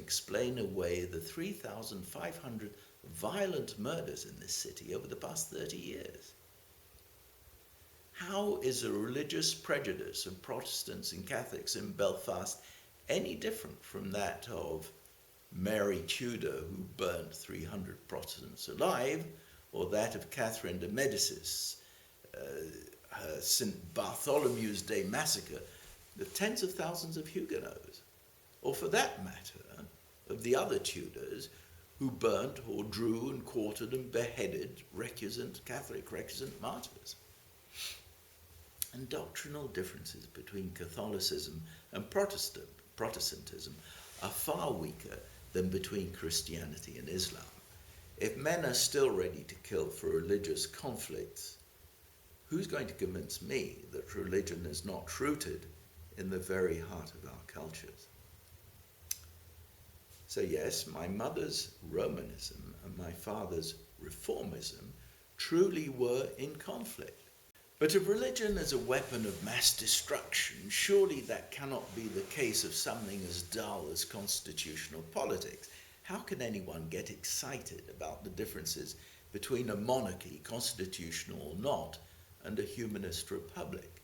explain away the 3,500 violent murders in this city over the past 30 years? How is a religious prejudice of Protestants and Catholics in Belfast any different from that of Mary Tudor, who burnt 300 Protestants alive, or that of Catherine de Medicis, her St. Bartholomew's Day massacre of tens of thousands of Huguenots, or for that matter, of the other Tudors who burnt or drew and quartered and beheaded Catholic recusant martyrs? And doctrinal differences between Catholicism and Protestantism are far weaker than between Christianity and Islam. If men are still ready to kill for religious conflicts, who's going to convince me that religion is not rooted in the very heart of our cultures? So yes, my mother's Romanism and my father's Reformism truly were in conflict. But if religion is a weapon of mass destruction, surely that cannot be the case of something as dull as constitutional politics. How can anyone get excited about the differences between a monarchy, constitutional or not, and a humanist republic?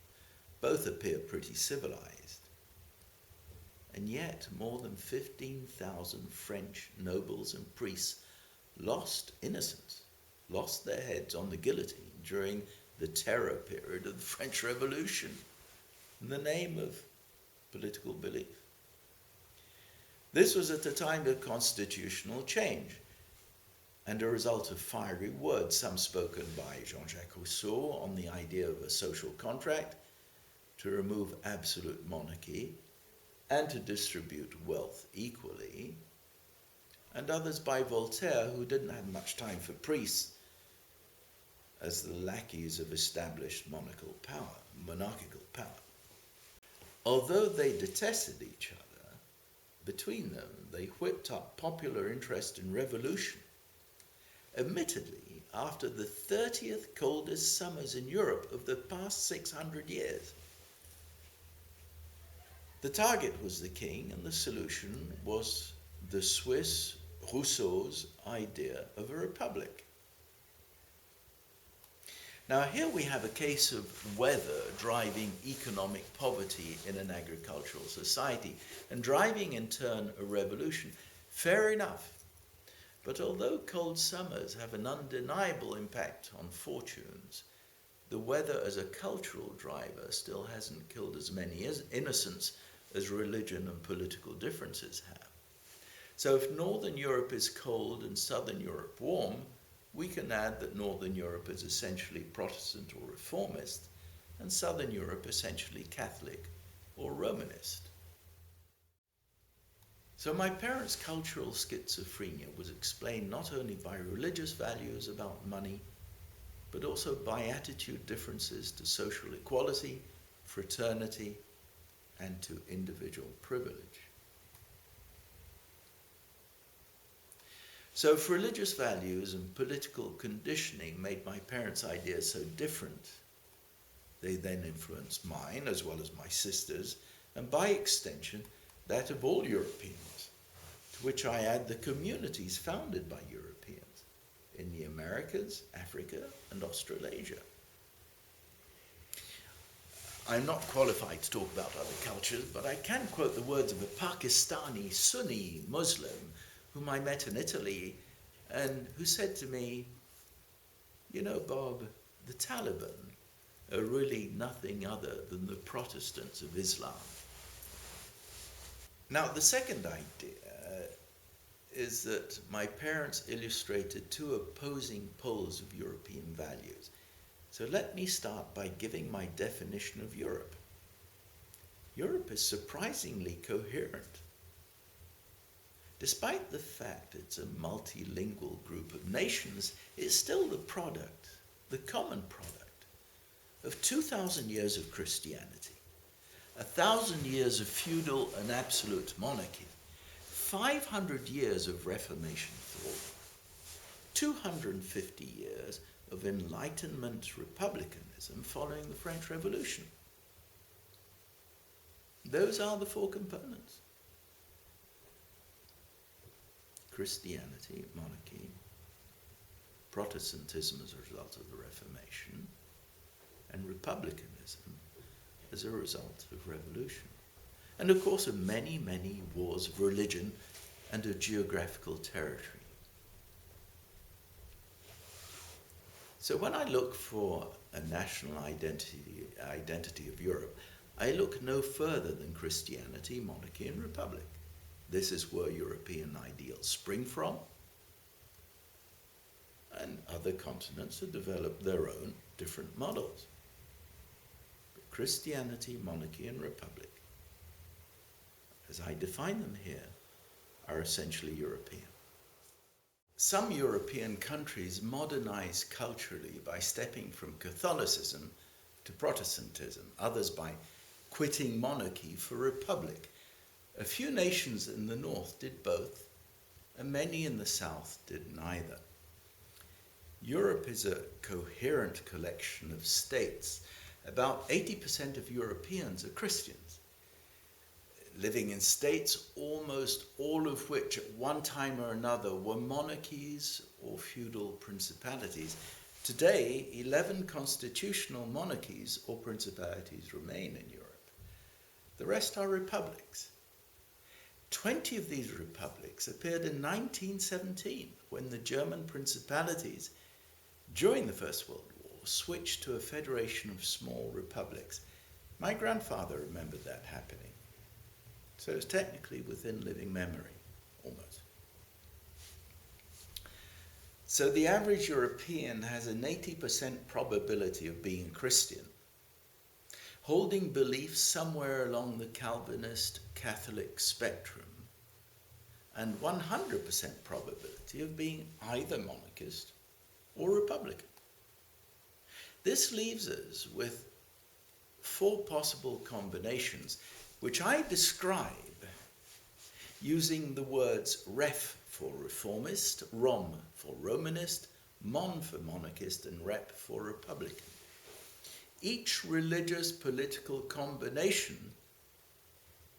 Both appear pretty civilized. And yet more than 15,000 French nobles and priests lost innocence, lost their heads on the guillotine during the terror period of the French Revolution in the name of political belief. This was at a time of constitutional change and a result of fiery words, some spoken by Jean-Jacques Rousseau on the idea of a social contract to remove absolute monarchy and to distribute wealth equally, and others by Voltaire, who didn't have much time for priests as the lackeys of established monarchical power. Although they detested each other, between them they whipped up popular interest in revolution, admittedly after the 30th coldest summers in Europe of the past 600 years. The target was the king, and the solution was the Swiss Rousseau's idea of a republic. Now here we have a case of weather driving economic poverty in an agricultural society and driving in turn a revolution. Fair enough. But although cold summers have an undeniable impact on fortunes, the weather as a cultural driver still hasn't killed as many innocents as religion and political differences have. So if Northern Europe is cold and Southern Europe warm, we can add that Northern Europe is essentially Protestant or Reformist, and Southern Europe essentially Catholic or Romanist. So my parents' cultural schizophrenia was explained not only by religious values about money, but also by attitude differences to social equality, fraternity, and to individual privilege. So if religious values and political conditioning made my parents' ideas so different, they then influenced mine as well as my sisters, and by extension that of all Europeans, to which I add the communities founded by Europeans in the Americas, Africa, and Australasia. I'm not qualified to talk about other cultures, but I can quote the words of a Pakistani Sunni Muslim whom I met in Italy, and who said to me, "You know, Bob, the Taliban are really nothing other than the Protestants of Islam." Now, the second idea is that my parents illustrated two opposing poles of European values. So let me start by giving my definition of Europe. Europe is surprisingly coherent. Despite the fact it's a multilingual group of nations, it's still the product, the common product, of 2,000 years of Christianity, 1,000 years of feudal and absolute monarchy, 500 years of Reformation thought, 250 years of Enlightenment republicanism following the French Revolution. Those are the four components. Christianity, monarchy, Protestantism as a result of the Reformation, and republicanism as a result of revolution. And of course of many, many wars of religion and of geographical territory. So when I look for a national identity of Europe, I look no further than Christianity, monarchy, and republic. This is where European ideals spring from, and other continents have developed their own different models. But Christianity, monarchy, and republic, as I define them here, are essentially European. Some European countries modernize culturally by stepping from Catholicism to Protestantism, others by quitting monarchy for republic. A few nations in the north did both, and many in the south did neither. Europe is a coherent collection of states. About 80% of Europeans are Christians, living in states almost all of which at one time or another were monarchies or feudal principalities. Today, 11 constitutional monarchies or principalities remain in Europe. The rest are republics. 20 of these republics appeared in 1917, when the German principalities, during the First World War, switched to a federation of small republics. My grandfather remembered that happening. So it's technically within living memory, almost. So the average European has an 80% probability of being Christian, holding beliefs somewhere along the Calvinist Catholic spectrum, and 100% probability of being either monarchist or Republican. This leaves us with 4 possible combinations, which I describe using the words ref for reformist, rom for Romanist, mon for monarchist, and rep for Republican. Each religious political combination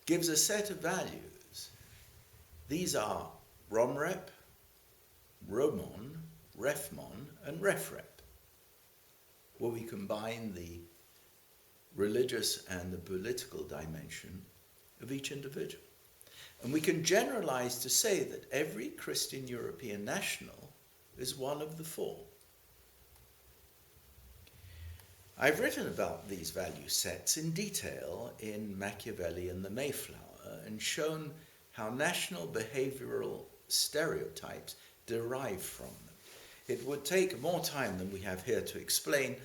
gives a set of values. These are romrep, romon, refmon, and refrep, where we combine the religious and the political dimension of each individual. And we can generalize to say that every Christian European national is one of the 4. I've written about these value sets in detail in Machiavelli and The Mayflower, and shown how national behavioral stereotypes derive from them. It would take more time than we have here to explain,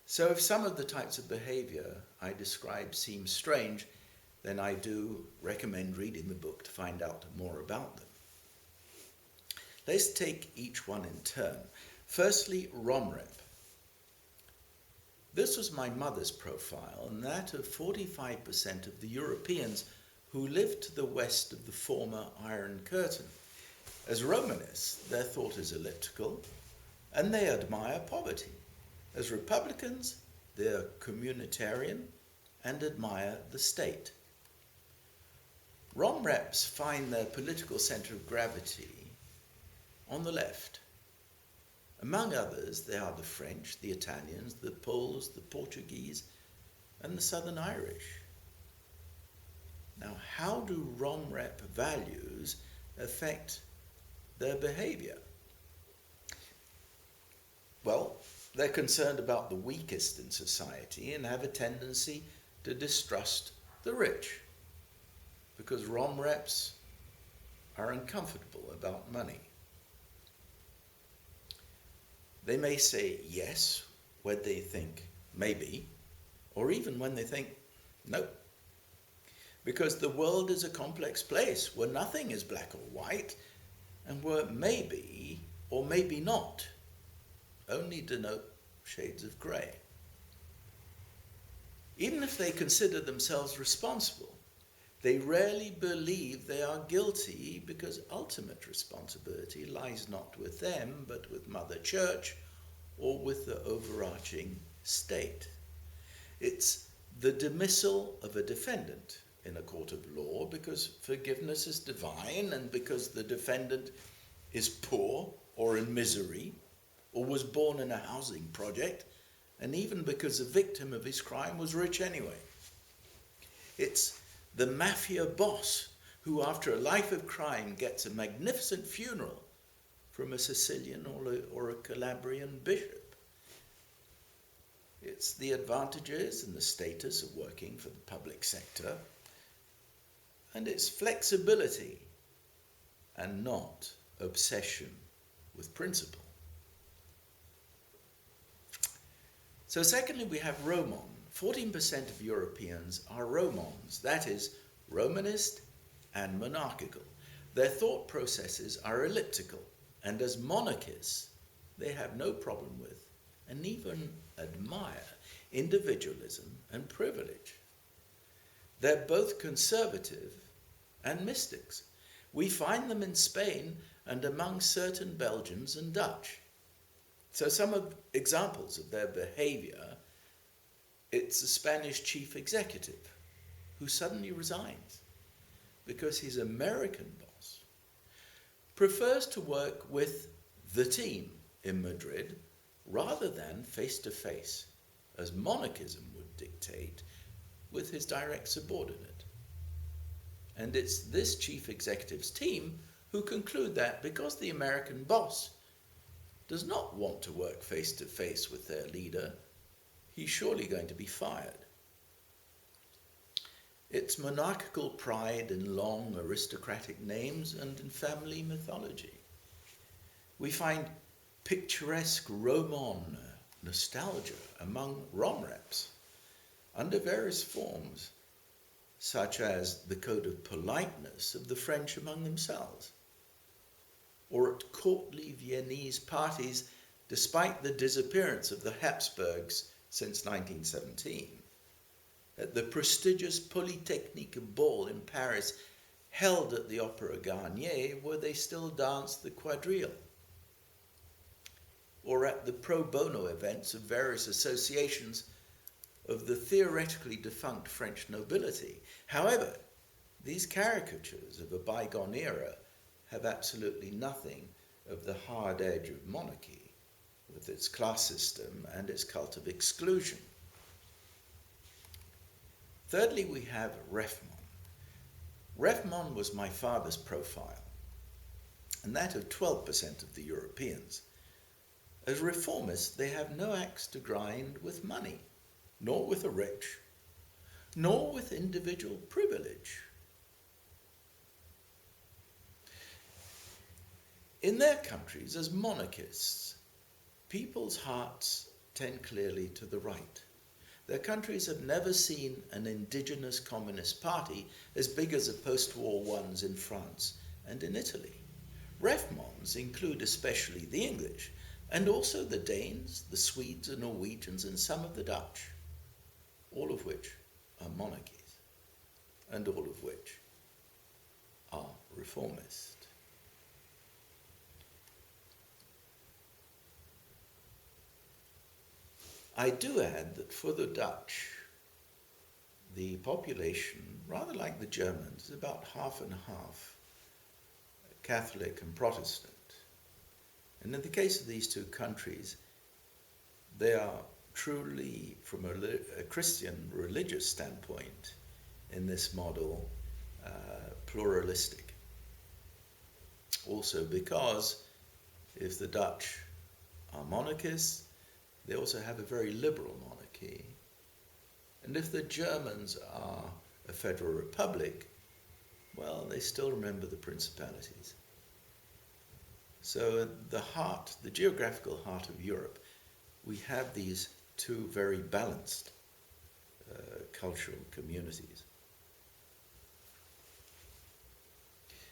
so if some of the types of behavior I describe seem strange, then I do recommend reading the book to find out more about them. Let's take each one in turn. Firstly, romrep. This was my mother's profile, and that of 45% of the Europeans who lived to the west of the former Iron Curtain. As Romanists, their thought is elliptical, and they admire poverty. As Republicans, they are communitarian and admire the state. Romreps find their political center of gravity on the left. Among others, they are the French, the Italians, the Poles, the Portuguese, and the Southern Irish. Now, how do romrep values affect their behavior? Well, they're concerned about the weakest in society and have a tendency to distrust the rich, because romreps are uncomfortable about money. They may say yes when they think maybe, or even when they think no. Because the world is a complex place where nothing is black or white, and where maybe or maybe not only denote shades of grey. Even if they consider themselves responsible, they rarely believe they are guilty, because ultimate responsibility lies not with them, but with Mother Church or with the overarching state. It's the dismissal of a defendant in a court of law, because forgiveness is divine and because the defendant is poor or in misery, or was born in a housing project, and even because the victim of his crime was rich anyway. It's the mafia boss who, after a life of crime, gets a magnificent funeral from a Sicilian or a Calabrian bishop. It's the advantages and the status of working for the public sector, and it's flexibility and not obsession with principle. So secondly, we have Roman. 14% of Europeans are Romans, that is, Romanist and monarchical. Their thought processes are elliptical, and as monarchists, they have no problem with and even admire individualism and privilege. They're both conservative and mystics. We find them in Spain and among certain Belgians and Dutch. So some examples of their behaviour: it's the Spanish chief executive who suddenly resigns because his American boss prefers to work with the team in Madrid rather than face-to-face, as monarchism would dictate, with his direct subordinate. And it's this chief executive's team who conclude that because the American boss does not want to work face-to-face with their leader, he's surely going to be fired. It's monarchical pride in long aristocratic names and in family mythology. We find picturesque Roman nostalgia among Romreps under various forms, such as the code of politeness of the French among themselves, or at courtly Viennese parties despite the disappearance of the Habsburgs since 1917, at the prestigious Polytechnique ball in Paris held at the Opera Garnier, where they still dance the quadrille, or at the pro bono events of various associations of the theoretically defunct French nobility. However, these caricatures of a bygone era have absolutely nothing of the hard edge of monarchy, with its class system and its cult of exclusion. Thirdly, we have Refmon. Refmon was my father's profile, and that of 12% of the Europeans. As reformists, they have no axe to grind with money, nor with the rich, nor with individual privilege. In their countries, as monarchists, people's hearts tend clearly to the right. Their countries have never seen an indigenous communist party as big as the post-war ones in France and in Italy. Refmons include especially the English, and also the Danes, the Swedes, the Norwegians, and some of the Dutch, all of which are monarchies, and all of which are reformist. I do add that for the Dutch, the population, rather like the Germans, is about half and half Catholic and Protestant. And in the case of these two countries, they are truly, from a Christian religious standpoint, in this model, pluralistic. Also because if the Dutch are monarchists, they also have a very liberal monarchy. And if the Germans are a federal republic, well, they still remember the principalities. So the heart, the geographical heart of Europe, we have these two very balanced cultural communities.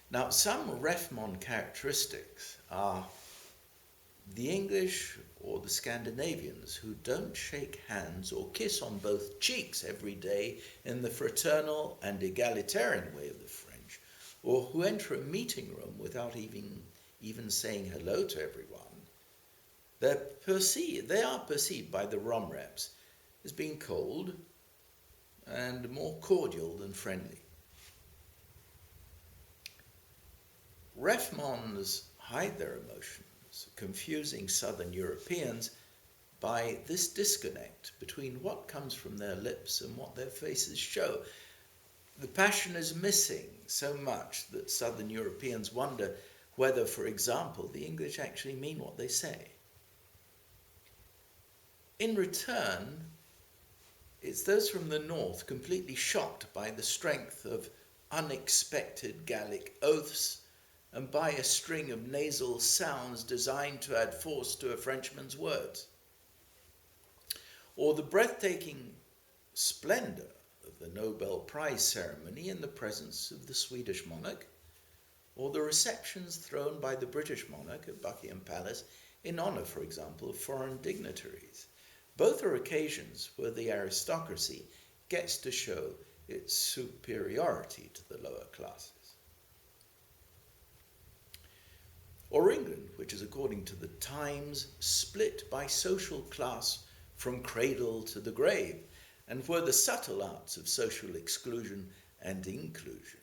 Now, some Refmon characteristics are the English or the Scandinavians who don't shake hands or kiss on both cheeks every day in the fraternal and egalitarian way of the French, or who enter a meeting room without even saying hello to everyone. They are perceived by the Romreps as being cold and more cordial than friendly. Refmon's hide their emotions, confusing Southern Europeans by this disconnect between what comes from their lips and what their faces show. The passion is missing so much that Southern Europeans wonder whether, for example, the English actually mean what they say. In return, it's those from the north completely shocked by the strength of unexpected Gallic oaths and by a string of nasal sounds designed to add force to a Frenchman's words. Or the breathtaking splendor of the Nobel Prize ceremony in the presence of the Swedish monarch, or the receptions thrown by the British monarch at Buckingham Palace in honor, for example, of foreign dignitaries. Both are occasions where the aristocracy gets to show its superiority to the lower classes. Or England, which is, according to the Times, split by social class from cradle to the grave, and where the subtle arts of social exclusion and inclusion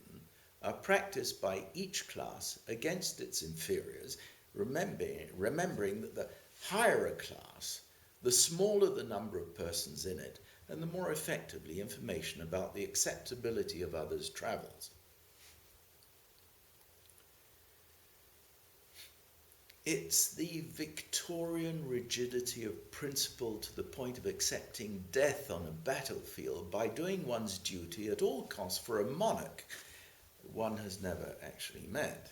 are practiced by each class against its inferiors, remembering that the higher a class, the smaller the number of persons in it, and the more effectively information about the acceptability of others travels. It's the Victorian rigidity of principle to the point of accepting death on a battlefield by doing one's duty at all costs for a monarch one has never actually met.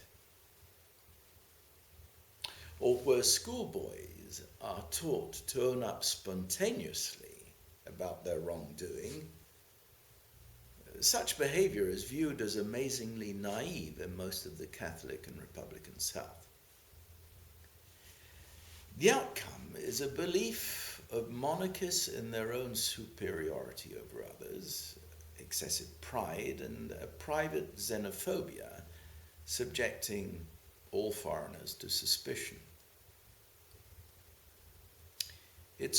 Or where schoolboys are taught to own up spontaneously about their wrongdoing. Such behaviour is viewed as amazingly naive in most of the Catholic and Republican South. The outcome is a belief of monarchists in their own superiority over others, excessive pride, and a private xenophobia, subjecting all foreigners to suspicion. It's